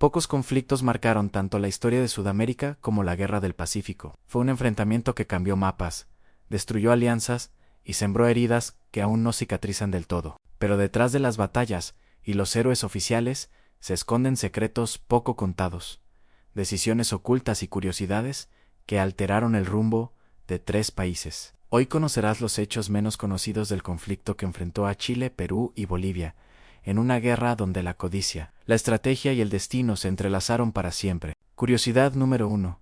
Pocos conflictos marcaron tanto la historia de Sudamérica como la Guerra del Pacífico. Fue un enfrentamiento que cambió mapas, destruyó alianzas y sembró heridas que aún no cicatrizan del todo. Pero detrás de las batallas y los héroes oficiales se esconden secretos poco contados, decisiones ocultas y curiosidades que alteraron el rumbo de 3 países. Hoy conocerás los hechos menos conocidos del conflicto que enfrentó a Chile, Perú y Bolivia, en una guerra donde la codicia, la estrategia y el destino se entrelazaron para siempre. Curiosidad número 1.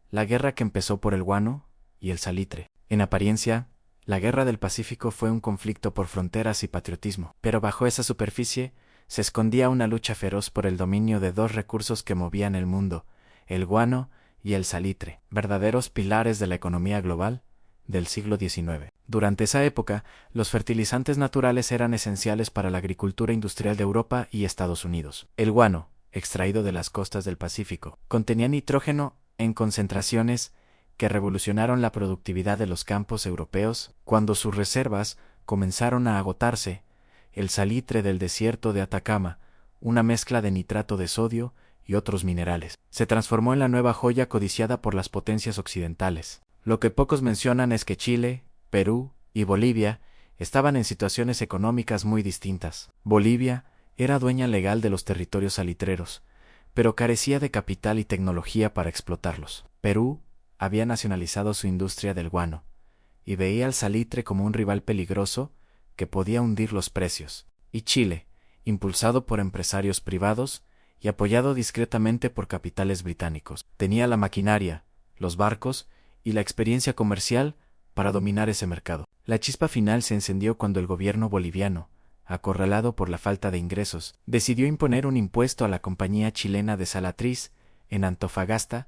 La guerra que empezó por el guano y el salitre. En apariencia, la Guerra del Pacífico fue un conflicto por fronteras y patriotismo, pero bajo esa superficie se escondía una lucha feroz por el dominio de 2 recursos que movían el mundo, el guano y el salitre, verdaderos pilares de la economía global del siglo XIX. Durante esa época, los fertilizantes naturales eran esenciales para la agricultura industrial de Europa y Estados Unidos. El guano, extraído de las costas del Pacífico, contenía nitrógeno en concentraciones que revolucionaron la productividad de los campos europeos. Cuando sus reservas comenzaron a agotarse, el salitre del desierto de Atacama, una mezcla de nitrato de sodio y otros minerales, se transformó en la nueva joya codiciada por las potencias occidentales. Lo que pocos mencionan es que Chile, Perú y Bolivia estaban en situaciones económicas muy distintas. Bolivia era dueña legal de los territorios salitreros, pero carecía de capital y tecnología para explotarlos. Perú había nacionalizado su industria del guano, y veía al salitre como un rival peligroso que podía hundir los precios. Y Chile, impulsado por empresarios privados y apoyado discretamente por capitales británicos, tenía la maquinaria, los barcos y la experiencia comercial para dominar ese mercado. La chispa final se encendió cuando el gobierno boliviano, acorralado por la falta de ingresos, decidió imponer un impuesto a la compañía chilena de Salatriz en Antofagasta,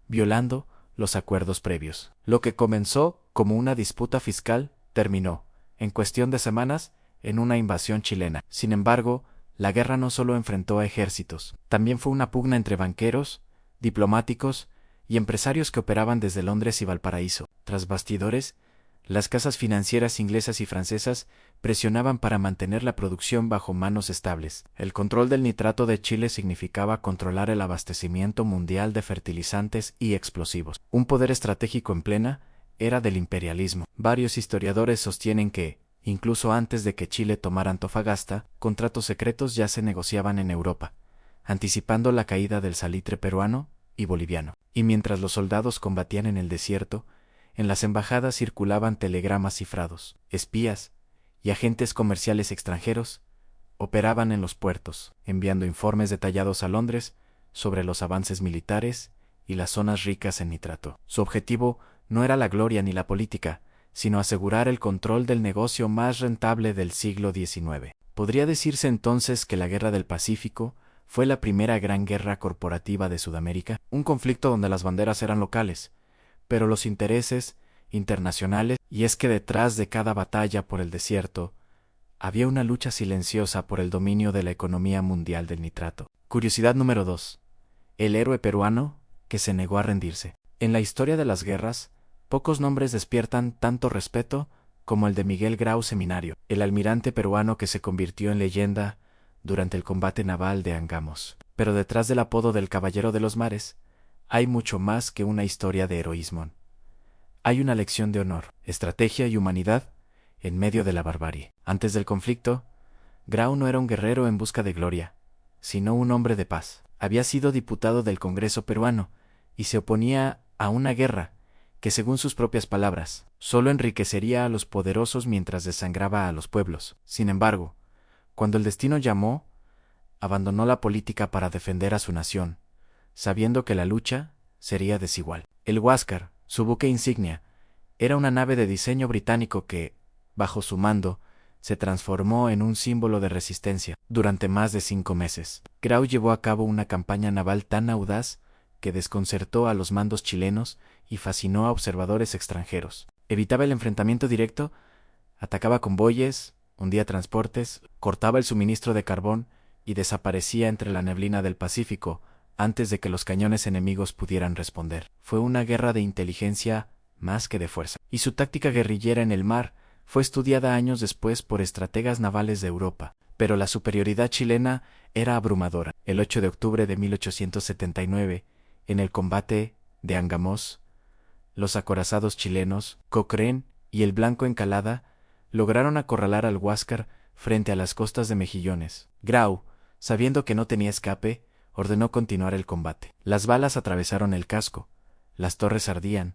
violando los acuerdos previos. Lo que comenzó como una disputa fiscal terminó, en cuestión de semanas, en una invasión chilena. Sin embargo, la guerra no solo enfrentó a ejércitos, también fue una pugna entre banqueros, diplomáticos y empresarios que operaban desde Londres y Valparaíso. Tras bastidores, las casas financieras inglesas y francesas presionaban para mantener la producción bajo manos estables. El control del nitrato de Chile significaba controlar el abastecimiento mundial de fertilizantes y explosivos. Un poder estratégico en plena era del imperialismo. Varios historiadores sostienen que, incluso antes de que Chile tomara Antofagasta, contratos secretos ya se negociaban en Europa, anticipando la caída del salitre peruano y boliviano. Y mientras los soldados combatían en el desierto, en las embajadas circulaban telegramas cifrados. Espías y agentes comerciales extranjeros operaban en los puertos, enviando informes detallados a Londres sobre los avances militares y las zonas ricas en nitrato. Su objetivo no era la gloria ni la política, sino asegurar el control del negocio más rentable del siglo XIX. Podría decirse entonces que la Guerra del Pacífico fue la primera gran guerra corporativa de Sudamérica, un conflicto donde las banderas eran locales, pero los intereses internacionales, y es que detrás de cada batalla por el desierto había una lucha silenciosa por el dominio de la economía mundial del nitrato. Curiosidad número 2. El héroe peruano que se negó a rendirse. En la historia de las guerras, pocos nombres despiertan tanto respeto como el de Miguel Grau Seminario, el almirante peruano que se convirtió en leyenda durante el combate naval de Angamos. Pero detrás del apodo del Caballero de los Mares, hay mucho más que una historia de heroísmo. Hay una lección de honor, estrategia y humanidad en medio de la barbarie. Antes del conflicto, Grau no era un guerrero en busca de gloria, sino un hombre de paz. Había sido diputado del Congreso peruano y se oponía a una guerra que, según sus propias palabras, solo enriquecería a los poderosos mientras desangraba a los pueblos. Sin embargo, cuando el destino llamó, abandonó la política para defender a su nación, sabiendo que la lucha sería desigual. El Huáscar, su buque insignia, era una nave de diseño británico que, bajo su mando, se transformó en un símbolo de resistencia. Durante más de 5 meses, Grau llevó a cabo una campaña naval tan audaz que desconcertó a los mandos chilenos y fascinó a observadores extranjeros. Evitaba el enfrentamiento directo, atacaba convoyes, hundía transportes, cortaba el suministro de carbón y desaparecía entre la neblina del Pacífico antes de que los cañones enemigos pudieran responder. Fue una guerra de inteligencia más que de fuerza, y su táctica guerrillera en el mar fue estudiada años después por estrategas navales de Europa. Pero la superioridad chilena era abrumadora. El 8 de octubre de 1879, en el combate de Angamos, los acorazados chilenos, Cochrane y el Blanco Encalada, lograron acorralar al Huáscar frente a las costas de Mejillones. Grau, sabiendo que no tenía escape, ordenó continuar el combate. Las balas atravesaron el casco, las torres ardían,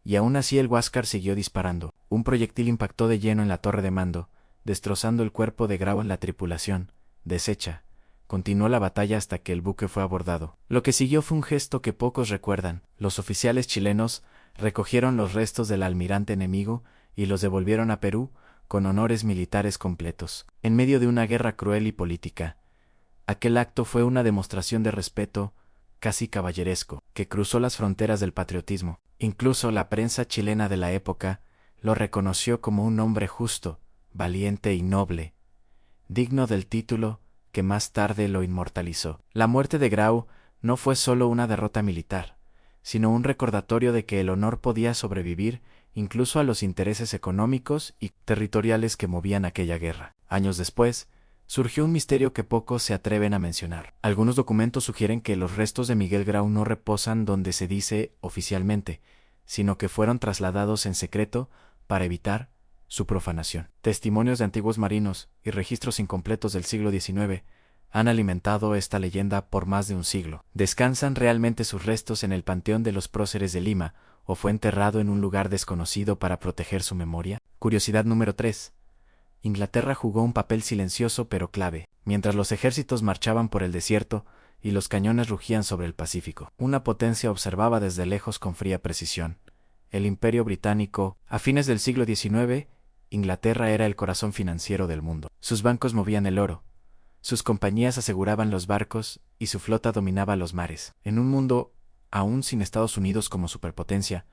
y aún así el Huáscar siguió disparando. Un proyectil impactó de lleno en la torre de mando, destrozando el cuerpo de Grau en la tripulación. Deshecha, continuó la batalla hasta que el buque fue abordado. Lo que siguió fue un gesto que pocos recuerdan. Los oficiales chilenos recogieron los restos del almirante enemigo y los devolvieron a Perú con honores militares completos, en medio de una guerra cruel y política. Aquel acto fue una demostración de respeto, casi caballeresco, que cruzó las fronteras del patriotismo. Incluso la prensa chilena de la época lo reconoció como un hombre justo, valiente y noble, digno del título que más tarde lo inmortalizó. La muerte de Grau no fue solo una derrota militar, sino un recordatorio de que el honor podía sobrevivir incluso a los intereses económicos y territoriales que movían aquella guerra. Años después, surgió un misterio que pocos se atreven a mencionar. Algunos documentos sugieren que los restos de Miguel Grau no reposan donde se dice oficialmente, sino que fueron trasladados en secreto para evitar su profanación. Testimonios de antiguos marinos y registros incompletos del siglo XIX han alimentado esta leyenda por más de un siglo. ¿Descansan realmente sus restos en el Panteón de los Próceres de Lima o fue enterrado en un lugar desconocido para proteger su memoria? Curiosidad número 3. Inglaterra jugó un papel silencioso pero clave, mientras los ejércitos marchaban por el desierto y los cañones rugían sobre el Pacífico. Una potencia observaba desde lejos con fría precisión. El Imperio Británico, a fines del siglo XIX, Inglaterra era el corazón financiero del mundo. Sus bancos movían el oro, sus compañías aseguraban los barcos y su flota dominaba los mares. En un mundo aún sin Estados Unidos como superpotencia,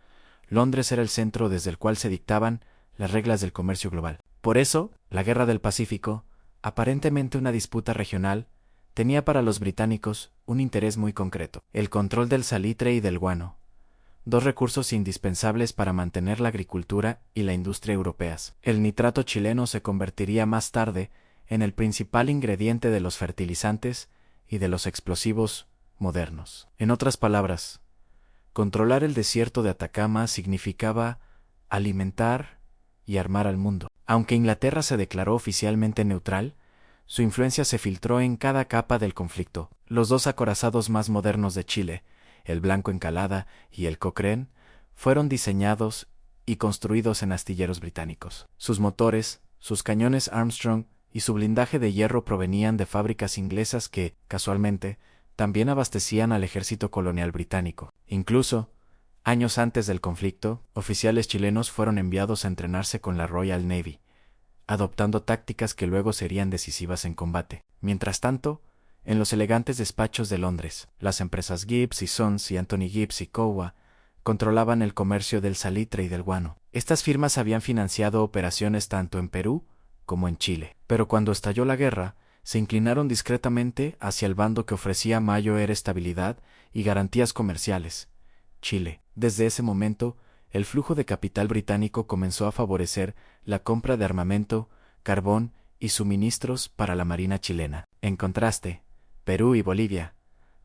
Londres era el centro desde el cual se dictaban las reglas del comercio global. Por eso, la Guerra del Pacífico, aparentemente una disputa regional, tenía para los británicos un interés muy concreto: el control del salitre y del guano, dos recursos indispensables para mantener la agricultura y la industria europeas. El nitrato chileno se convertiría más tarde en el principal ingrediente de los fertilizantes y de los explosivos modernos. En otras palabras, controlar el desierto de Atacama significaba alimentar y armar al mundo. Aunque Inglaterra se declaró oficialmente neutral, su influencia se filtró en cada capa del conflicto. Los dos acorazados más modernos de Chile, el Blanco Encalada y el Cochrane, fueron diseñados y construidos en astilleros británicos. Sus motores, sus cañones Armstrong y su blindaje de hierro provenían de fábricas inglesas que, casualmente, también abastecían al ejército colonial británico. Incluso, años antes del conflicto, oficiales chilenos fueron enviados a entrenarse con la Royal Navy, adoptando tácticas que luego serían decisivas en combate. Mientras tanto, en los elegantes despachos de Londres, las empresas Gibbs y Sons y Anthony Gibbs y Cowa controlaban el comercio del salitre y del guano. Estas firmas habían financiado operaciones tanto en Perú como en Chile. Pero cuando estalló la guerra, se inclinaron discretamente hacia el bando que ofrecía mayor estabilidad y garantías comerciales: Chile. Desde ese momento, el flujo de capital británico comenzó a favorecer la compra de armamento, carbón y suministros para la marina chilena. En contraste, Perú y Bolivia,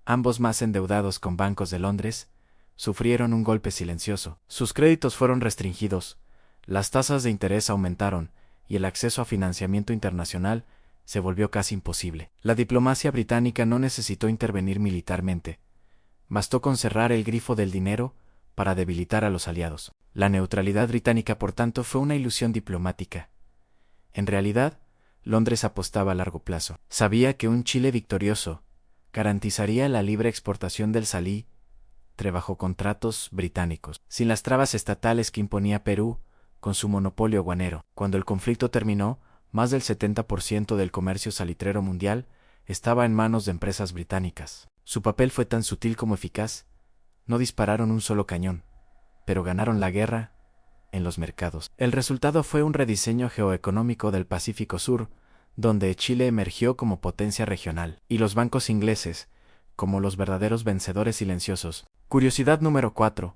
ambos más endeudados con bancos de Londres, sufrieron un golpe silencioso. Sus créditos fueron restringidos, las tasas de interés aumentaron y el acceso a financiamiento internacional se volvió casi imposible. La diplomacia británica no necesitó intervenir militarmente. Bastó con cerrar el grifo del dinero para debilitar a los aliados. La neutralidad británica, por tanto, fue una ilusión diplomática. En realidad, Londres apostaba a largo plazo. Sabía que un Chile victorioso garantizaría la libre exportación del salitre bajo contratos británicos, sin las trabas estatales que imponía Perú con su monopolio aguanero. Cuando el conflicto terminó, más del 70% del comercio salitrero mundial estaba en manos de empresas británicas. Su papel fue tan sutil como eficaz. No dispararon un solo cañón, pero ganaron la guerra en los mercados. El resultado fue un rediseño geoeconómico del Pacífico Sur, donde Chile emergió como potencia regional, y los bancos ingleses como los verdaderos vencedores silenciosos. Curiosidad número 4.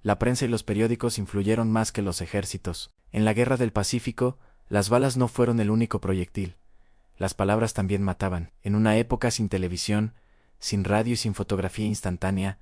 La prensa y los periódicos influyeron más que los ejércitos. En la Guerra del Pacífico, las balas no fueron el único proyectil. Las palabras también mataban. En una época sin televisión, sin radio y sin fotografía instantánea,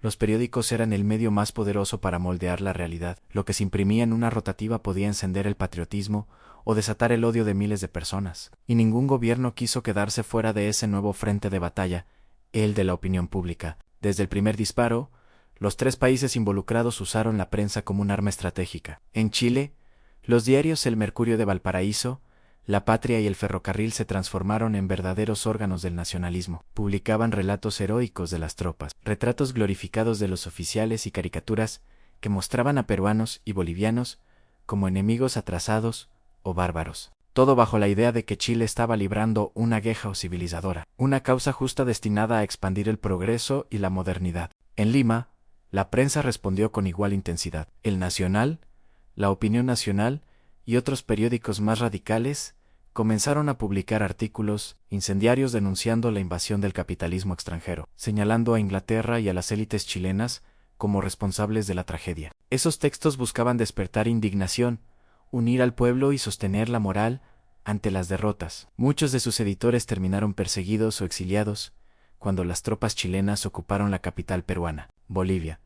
los periódicos eran el medio más poderoso para moldear la realidad. Lo que se imprimía en una rotativa podía encender el patriotismo o desatar el odio de miles de personas. Y ningún gobierno quiso quedarse fuera de ese nuevo frente de batalla, el de la opinión pública. Desde el primer disparo, los 3 países involucrados usaron la prensa como un arma estratégica. En Chile, los diarios El Mercurio de Valparaíso, La Patria y El Ferrocarril se transformaron en verdaderos órganos del nacionalismo. Publicaban relatos heroicos de las tropas, retratos glorificados de los oficiales y caricaturas que mostraban a peruanos y bolivianos como enemigos atrasados o bárbaros. Todo bajo la idea de que Chile estaba librando una guerra civilizadora, una causa justa destinada a expandir el progreso y la modernidad. En Lima, la prensa respondió con igual intensidad. El Nacional, La Opinión Nacional y otros periódicos más radicales comenzaron a publicar artículos incendiarios denunciando la invasión del capitalismo extranjero, señalando a Inglaterra y a las élites chilenas como responsables de la tragedia. Esos textos buscaban despertar indignación, unir al pueblo y sostener la moral ante las derrotas. Muchos de sus editores terminaron perseguidos o exiliados cuando las tropas chilenas ocuparon la capital peruana, Bolivia,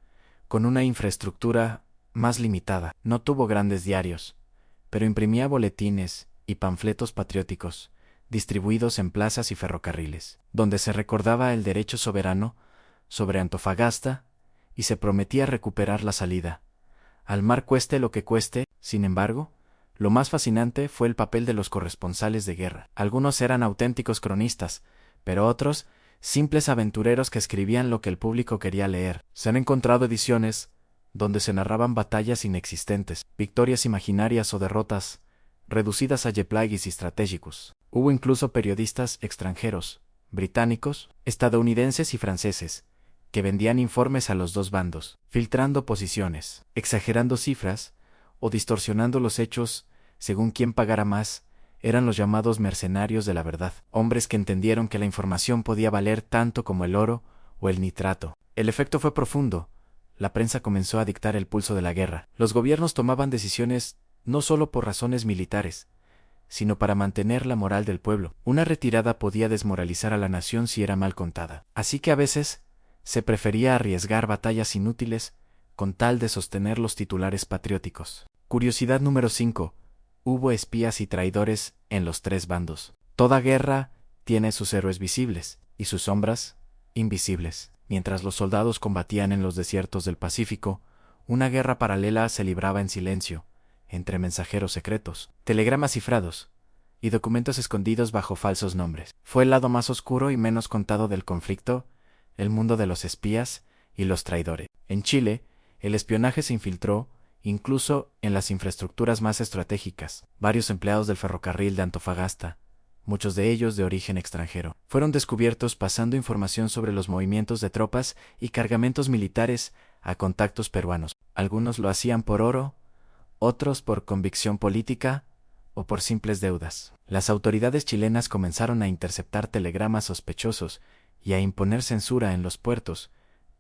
con una infraestructura más limitada. No tuvo grandes diarios, pero imprimía boletines y panfletos patrióticos, distribuidos en plazas y ferrocarriles, donde se recordaba el derecho soberano sobre Antofagasta y se prometía recuperar la salida al mar cueste lo que cueste. Sin embargo, lo más fascinante fue el papel de los corresponsales de guerra. Algunos eran auténticos cronistas, pero otros, simples aventureros que escribían lo que el público quería leer. Se han encontrado ediciones donde se narraban batallas inexistentes, victorias imaginarias o derrotas, reducidas a yeplaguis estratégicos. Hubo incluso periodistas extranjeros, británicos, estadounidenses y franceses, que vendían informes a los 2 bandos, filtrando posiciones, exagerando cifras o distorsionando los hechos según quién pagara más. Eran los llamados mercenarios de la verdad, hombres que entendieron que la información podía valer tanto como el oro o el nitrato. El efecto fue profundo. La prensa comenzó a dictar el pulso de la guerra. Los gobiernos tomaban decisiones no solo por razones militares, sino para mantener la moral del pueblo. Una retirada podía desmoralizar a la nación si era mal contada. Así que a veces se prefería arriesgar batallas inútiles con tal de sostener los titulares patrióticos. Curiosidad número 5. Hubo espías y traidores en los 3 bandos. Toda guerra tiene sus héroes visibles y sus sombras invisibles. Mientras los soldados combatían en los desiertos del Pacífico, una guerra paralela se libraba en silencio, entre mensajeros secretos, telegramas cifrados y documentos escondidos bajo falsos nombres. Fue el lado más oscuro y menos contado del conflicto, el mundo de los espías y los traidores. En Chile, el espionaje se infiltró incluso en las infraestructuras más estratégicas. Varios empleados del ferrocarril de Antofagasta, muchos de ellos de origen extranjero, fueron descubiertos pasando información sobre los movimientos de tropas y cargamentos militares a contactos peruanos. Algunos lo hacían por oro, otros por convicción política o por simples deudas. Las autoridades chilenas comenzaron a interceptar telegramas sospechosos y a imponer censura en los puertos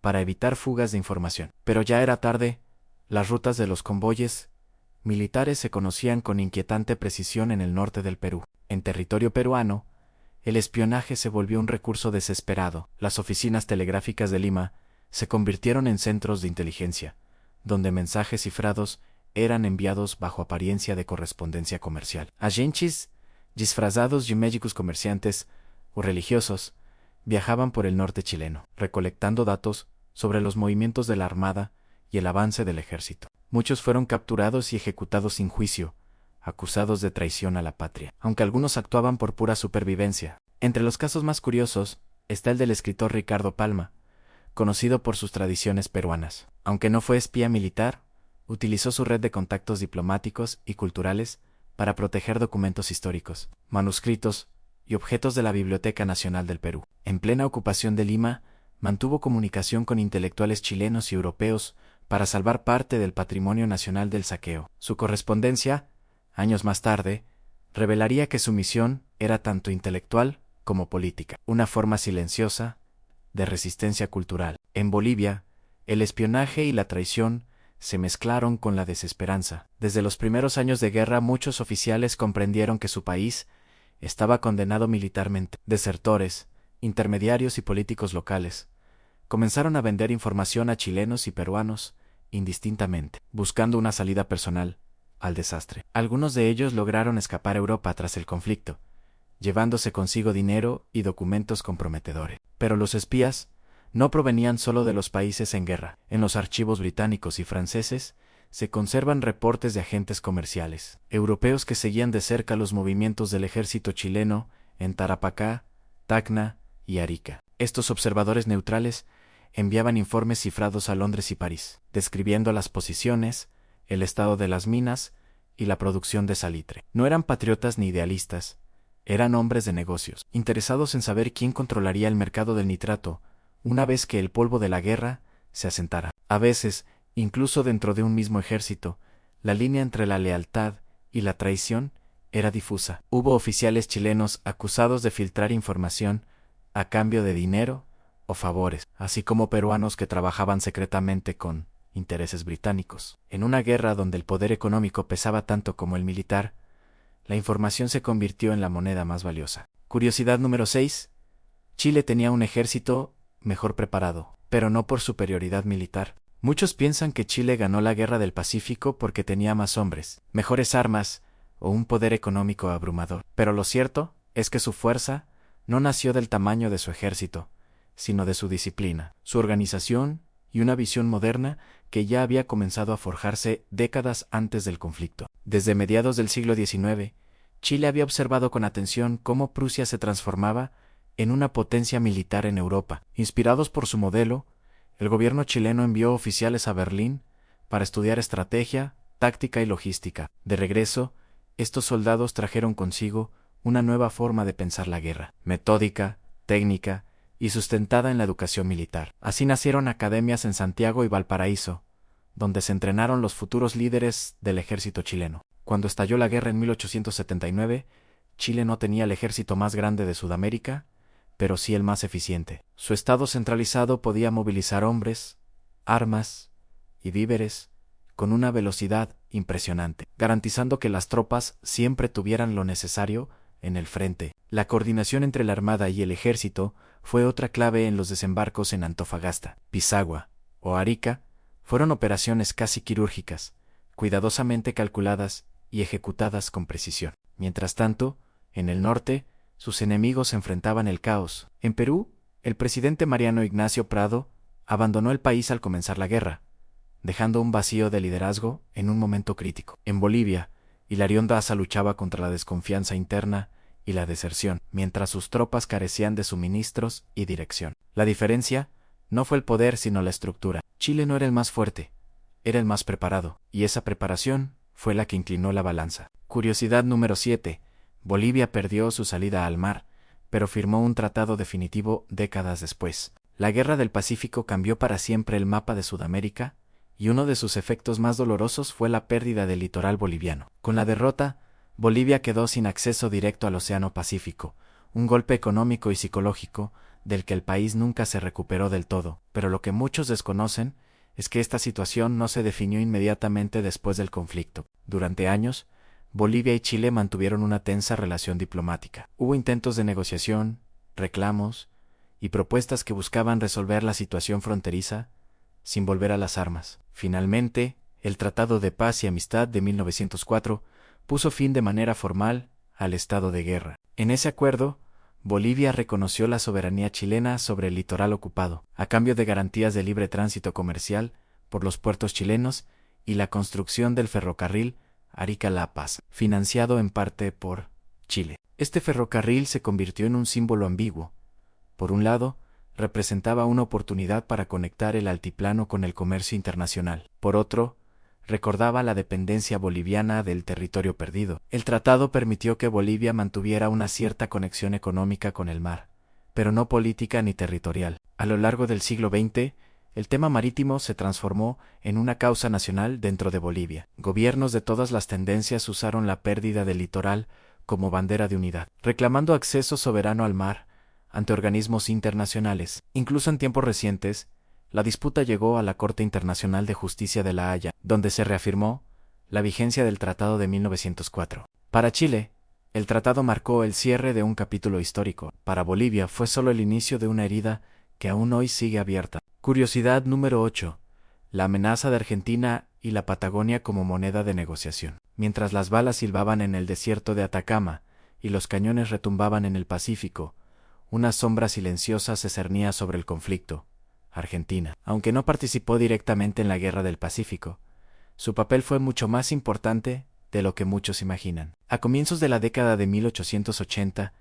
para evitar fugas de información. Pero ya era tarde. Las rutas de los convoyes militares se conocían con inquietante precisión en el norte del Perú. En territorio peruano, el espionaje se volvió un recurso desesperado. Las oficinas telegráficas de Lima se convirtieron en centros de inteligencia, donde mensajes cifrados eran enviados bajo apariencia de correspondencia comercial. Agentes disfrazados de médicos comerciantes o religiosos viajaban por el norte chileno, recolectando datos sobre los movimientos de la armada y el avance del ejército. Muchos fueron capturados y ejecutados sin juicio, acusados de traición a la patria, aunque algunos actuaban por pura supervivencia. Entre los casos más curiosos está el del escritor Ricardo Palma, conocido por sus tradiciones peruanas. Aunque no fue espía militar, utilizó su red de contactos diplomáticos y culturales para proteger documentos históricos, manuscritos y objetos de la Biblioteca Nacional del Perú. En plena ocupación de Lima, mantuvo comunicación con intelectuales chilenos y europeos para salvar parte del patrimonio nacional del saqueo. Su correspondencia, años más tarde, revelaría que su misión era tanto intelectual como política, una forma silenciosa de resistencia cultural. En Bolivia, el espionaje y la traición se mezclaron con la desesperanza. Desde los primeros años de guerra, muchos oficiales comprendieron que su país estaba condenado militarmente. Desertores, intermediarios y políticos locales comenzaron a vender información a chilenos y peruanos indistintamente, buscando una salida personal al desastre. Algunos de ellos lograron escapar a Europa tras el conflicto, llevándose consigo dinero y documentos comprometedores. Pero los espías no provenían solo de los países en guerra. En los archivos británicos y franceses se conservan reportes de agentes comerciales europeos que seguían de cerca los movimientos del ejército chileno en Tarapacá, Tacna y Arica. Estos observadores neutrales enviaban informes cifrados a Londres y París, describiendo las posiciones, el estado de las minas y la producción de salitre. No eran patriotas ni idealistas, eran hombres de negocios, interesados en saber quién controlaría el mercado del nitrato una vez que el polvo de la guerra se asentara. A veces, incluso dentro de un mismo ejército, la línea entre la lealtad y la traición era difusa. Hubo oficiales chilenos acusados de filtrar información a cambio de dinero o favores, así como peruanos que trabajaban secretamente con intereses británicos. En una guerra donde el poder económico pesaba tanto como el militar, la información se convirtió en la moneda más valiosa. Curiosidad número 6. Chile tenía un ejército mejor preparado, pero no por superioridad militar. Muchos piensan que Chile ganó la Guerra del Pacífico porque tenía más hombres, mejores armas o un poder económico abrumador. Pero lo cierto es que su fuerza no nació del tamaño de su ejército, sino de su disciplina, su organización y una visión moderna que ya había comenzado a forjarse décadas antes del conflicto. Desde mediados del siglo XIX, Chile había observado con atención cómo Prusia se transformaba en una potencia militar en Europa. Inspirados por su modelo, el gobierno chileno envió oficiales a Berlín para estudiar estrategia, táctica y logística. De regreso, estos soldados trajeron consigo una nueva forma de pensar la guerra, metódica, técnica y sustentada en la educación militar. Así nacieron academias en Santiago y Valparaíso, donde se entrenaron los futuros líderes del ejército chileno. Cuando estalló la guerra en 1879, Chile no tenía el ejército más grande de Sudamérica, pero sí el más eficiente. Su estado centralizado podía movilizar hombres, armas y víveres con una velocidad impresionante, garantizando que las tropas siempre tuvieran lo necesario en el frente. La coordinación entre la Armada y el Ejército fue otra clave en los desembarcos en Antofagasta, Pisagua o Arica. Fueron operaciones casi quirúrgicas, cuidadosamente calculadas y ejecutadas con precisión. Mientras tanto, en el norte, sus enemigos enfrentaban el caos. En Perú, el presidente Mariano Ignacio Prado abandonó el país al comenzar la guerra, dejando un vacío de liderazgo en un momento crítico. En Bolivia, Hilarión Daza luchaba contra la desconfianza interna y la deserción, mientras sus tropas carecían de suministros y dirección. La diferencia no fue el poder sino la estructura. Chile no era el más fuerte, era el más preparado, y esa preparación fue la que inclinó la balanza. Curiosidad número 7. Bolivia perdió su salida al mar, pero firmó un tratado definitivo décadas después. La Guerra del Pacífico cambió para siempre el mapa de Sudamérica, y uno de sus efectos más dolorosos fue la pérdida del litoral boliviano. Con la derrota, Bolivia quedó sin acceso directo al Océano Pacífico, un golpe económico y psicológico del que el país nunca se recuperó del todo. Pero lo que muchos desconocen es que esta situación no se definió inmediatamente después del conflicto. Durante años, Bolivia y Chile mantuvieron una tensa relación diplomática. Hubo intentos de negociación, reclamos y propuestas que buscaban resolver la situación fronteriza sin volver a las armas. Finalmente, el Tratado de Paz y Amistad de 1904 puso fin de manera formal al estado de guerra. En ese acuerdo, Bolivia reconoció la soberanía chilena sobre el litoral ocupado, a cambio de garantías de libre tránsito comercial por los puertos chilenos y la construcción del ferrocarril Arica-La Paz, financiado en parte por Chile. Este ferrocarril se convirtió en un símbolo ambiguo. Por un lado, representaba una oportunidad para conectar el altiplano con el comercio internacional. Por otro, recordaba la dependencia boliviana del territorio perdido. El tratado permitió que Bolivia mantuviera una cierta conexión económica con el mar, pero no política ni territorial. A lo largo del siglo XX, el tema marítimo se transformó en una causa nacional dentro de Bolivia. Gobiernos de todas las tendencias usaron la pérdida del litoral como bandera de unidad, reclamando acceso soberano al mar ante organismos internacionales. Incluso en tiempos recientes, la disputa llegó a la Corte Internacional de Justicia de La Haya, donde se reafirmó la vigencia del Tratado de 1904. Para Chile, El tratado marcó el cierre de un capítulo histórico. Para Bolivia fue solo el inicio de una herida que aún hoy sigue abierta. Curiosidad número 8. La amenaza de Argentina y la Patagonia como moneda de negociación. Mientras las balas silbaban en el desierto de Atacama y los cañones retumbaban en el Pacífico, una sombra silenciosa se cernía sobre el conflicto. Argentina, aunque no participó directamente en la Guerra del Pacífico, su papel fue mucho más importante de lo que muchos imaginan. A comienzos de la década de 1880,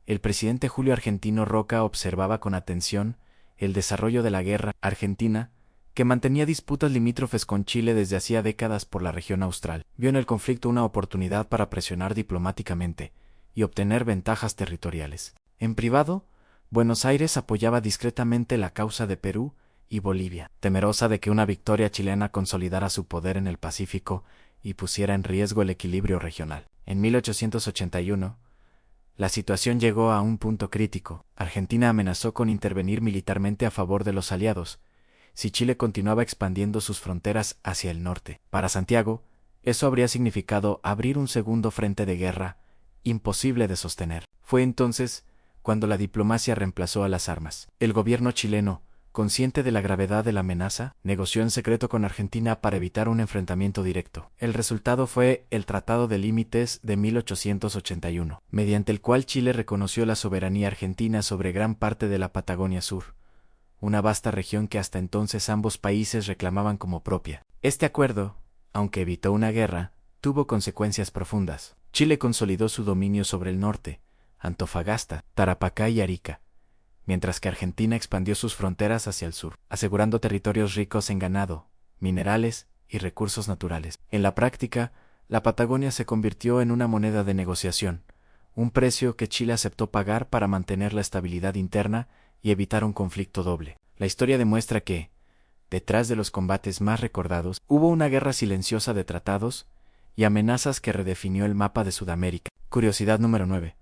el presidente Julio Argentino Roca observaba con atención el desarrollo de la guerra argentina, que mantenía disputas limítrofes con Chile desde hacía décadas por la región austral. Vio en el conflicto una oportunidad para presionar diplomáticamente y obtener ventajas territoriales. En privado, Buenos Aires apoyaba discretamente la causa de Perú y Bolivia, temerosa de que una victoria chilena consolidara su poder en el Pacífico y pusiera en riesgo el equilibrio regional. En 1881, la situación llegó a un punto crítico. Argentina amenazó con intervenir militarmente a favor de los aliados, si Chile continuaba expandiendo sus fronteras hacia el norte. Para Santiago, eso habría significado abrir un segundo frente de guerra, imposible de sostener. Fue entonces cuando la diplomacia reemplazó a las armas. El gobierno chileno, consciente de la gravedad de la amenaza, negoció en secreto con Argentina para evitar un enfrentamiento directo. El resultado fue el Tratado de Límites de 1881, mediante el cual Chile reconoció la soberanía argentina sobre gran parte de la Patagonia Sur, una vasta región que hasta entonces ambos países reclamaban como propia. Este acuerdo, aunque evitó una guerra, tuvo consecuencias profundas. Chile consolidó su dominio sobre el norte, Antofagasta, Tarapacá y Arica, mientras que Argentina expandió sus fronteras hacia el sur, asegurando territorios ricos en ganado, minerales y recursos naturales. En la práctica, la Patagonia se convirtió en una moneda de negociación, un precio que Chile aceptó pagar para mantener la estabilidad interna y evitar un conflicto doble. La historia demuestra que, detrás de los combates más recordados, hubo una guerra silenciosa de tratados y amenazas que redefinió el mapa de Sudamérica. Curiosidad número 9.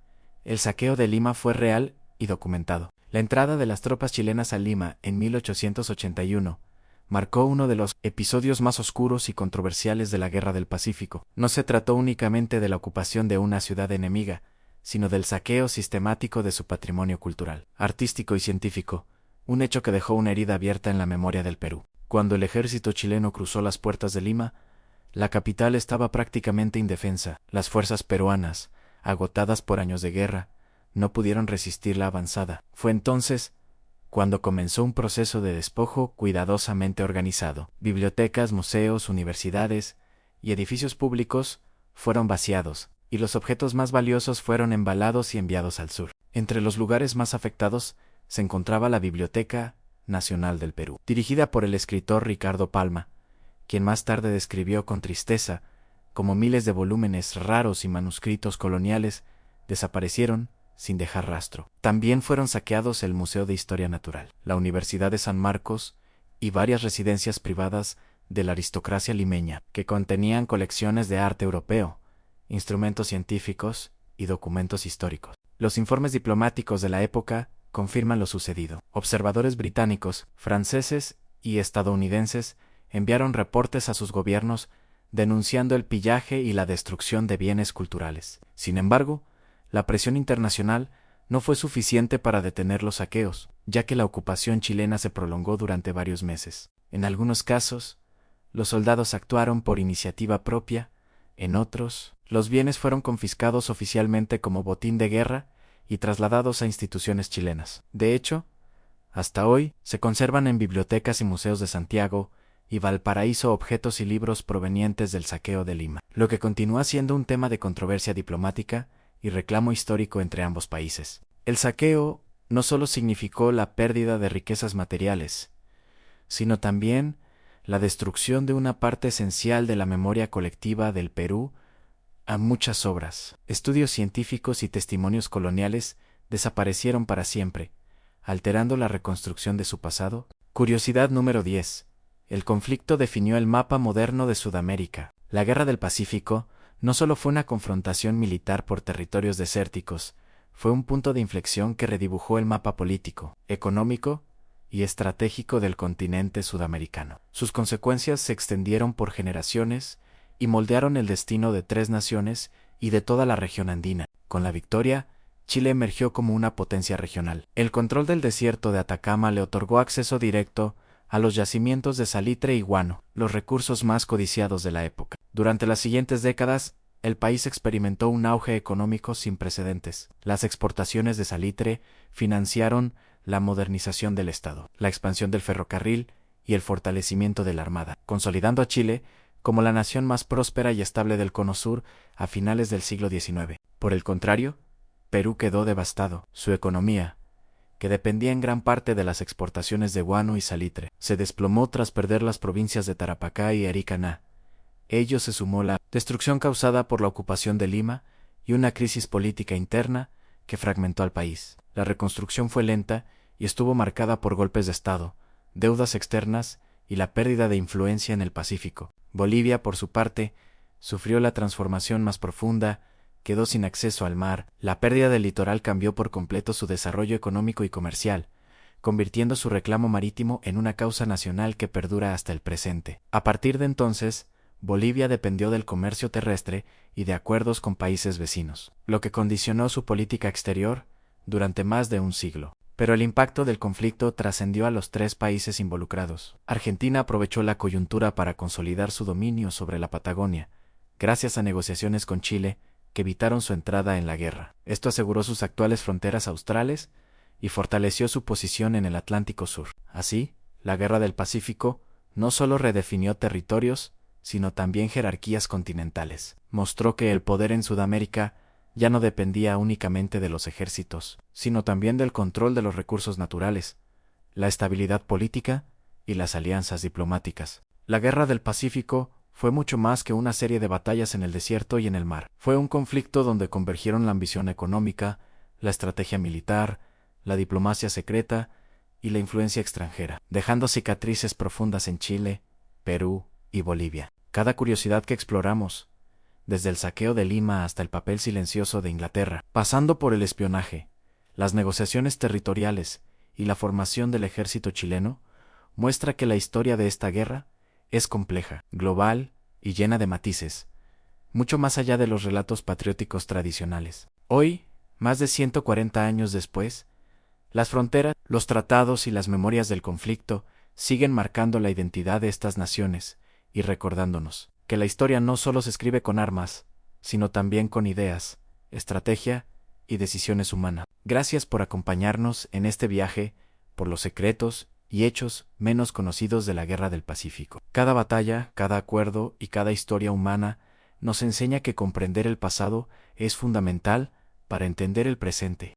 El saqueo de Lima fue real y documentado. La entrada de las tropas chilenas a Lima en 1881 marcó uno de los episodios más oscuros y controversiales de la Guerra del Pacífico. No se trató únicamente de la ocupación de una ciudad enemiga, sino del saqueo sistemático de su patrimonio cultural, artístico y científico, un hecho que dejó una herida abierta en la memoria del Perú. Cuando el ejército chileno cruzó las puertas de Lima, la capital estaba prácticamente indefensa. Las fuerzas peruanas, agotadas por años de guerra, no pudieron resistir la avanzada. Fue entonces cuando comenzó un proceso de despojo cuidadosamente organizado. Bibliotecas, museos, universidades y edificios públicos fueron vaciados, y los objetos más valiosos fueron embalados y enviados al sur. Entre los lugares más afectados se encontraba la Biblioteca Nacional del Perú, dirigida por el escritor Ricardo Palma, quien más tarde describió con tristeza cómo miles de volúmenes raros y manuscritos coloniales desaparecieron sin dejar rastro. También fueron saqueados el Museo de Historia Natural, la Universidad de San Marcos y varias residencias privadas de la aristocracia limeña, que contenían colecciones de arte europeo, instrumentos científicos y documentos históricos. Los informes diplomáticos de la época confirman lo sucedido. Observadores británicos, franceses y estadounidenses enviaron reportes a sus gobiernos denunciando el pillaje y la destrucción de bienes culturales. Sin embargo, la presión internacional no fue suficiente para detener los saqueos, ya que la ocupación chilena se prolongó durante varios meses. En algunos casos, los soldados actuaron por iniciativa propia, en otros, los bienes fueron confiscados oficialmente como botín de guerra y trasladados a instituciones chilenas. De hecho, hasta hoy se conservan en bibliotecas y museos de Santiago y Valparaíso objetos y libros provenientes del saqueo de Lima, lo que continúa siendo un tema de controversia diplomática y reclamo histórico entre ambos países. El saqueo no solo significó la pérdida de riquezas materiales, sino también la destrucción de una parte esencial de la memoria colectiva del Perú a muchas obras. Estudios científicos y testimonios coloniales desaparecieron para siempre, alterando la reconstrucción de su pasado. Curiosidad número 10. El conflicto definió el mapa moderno de Sudamérica. La Guerra del Pacífico no solo fue una confrontación militar por territorios desérticos, fue un punto de inflexión que redibujó el mapa político, económico y estratégico del continente sudamericano. Sus consecuencias se extendieron por generaciones y moldearon el destino de 3 naciones y de toda la región andina. Con la victoria, Chile emergió como una potencia regional. El control del desierto de Atacama le otorgó acceso directo a los yacimientos de salitre y guano, los recursos más codiciados de la época. Durante las siguientes décadas, el país experimentó un auge económico sin precedentes. Las exportaciones de salitre financiaron la modernización del Estado, la expansión del ferrocarril y el fortalecimiento de la Armada, consolidando a Chile como la nación más próspera y estable del Cono Sur a finales del siglo XIX. Por el contrario, Perú quedó devastado. Su economía, que dependía en gran parte de las exportaciones de guano y salitre, se desplomó tras perder las provincias de Tarapacá y Aricaná. Ello se sumó la destrucción causada por la ocupación de Lima y una crisis política interna que fragmentó al país. La reconstrucción fue lenta y estuvo marcada por golpes de Estado, deudas externas y la pérdida de influencia en el Pacífico. Bolivia, por su parte, sufrió la transformación más profunda, quedó sin acceso al mar. La pérdida del litoral cambió por completo su desarrollo económico y comercial, convirtiendo su reclamo marítimo en una causa nacional que perdura hasta el presente. A partir de entonces, Bolivia dependió del comercio terrestre y de acuerdos con países vecinos, lo que condicionó su política exterior durante más de un siglo. Pero el impacto del conflicto trascendió a los tres países involucrados. Argentina aprovechó la coyuntura para consolidar su dominio sobre la Patagonia, gracias a negociaciones con Chile que evitaron su entrada en la guerra. Esto aseguró sus actuales fronteras australes y fortaleció su posición en el Atlántico Sur. Así, la Guerra del Pacífico no solo redefinió territorios, sino también jerarquías continentales. Mostró que el poder en Sudamérica ya no dependía únicamente de los ejércitos, sino también del control de los recursos naturales, la estabilidad política y las alianzas diplomáticas. La Guerra del Pacífico fue mucho más que una serie de batallas en el desierto y en el mar. Fue un conflicto donde convergieron la ambición económica, la estrategia militar, la diplomacia secreta y la influencia extranjera, dejando cicatrices profundas en Chile, Perú y Bolivia. Cada curiosidad que exploramos, desde el saqueo de Lima hasta el papel silencioso de Inglaterra, pasando por el espionaje, las negociaciones territoriales y la formación del ejército chileno, muestra que la historia de esta guerra es compleja, global y llena de matices, mucho más allá de los relatos patrióticos tradicionales. Hoy, más de 140 años después, las fronteras, los tratados y las memorias del conflicto siguen marcando la identidad de estas naciones y recordándonos que la historia no solo se escribe con armas, sino también con ideas, estrategia y decisiones humanas. Gracias por acompañarnos en este viaje por los secretos y hechos menos conocidos de la Guerra del Pacífico. Cada batalla, cada acuerdo y cada historia humana nos enseña que comprender el pasado es fundamental para entender el presente.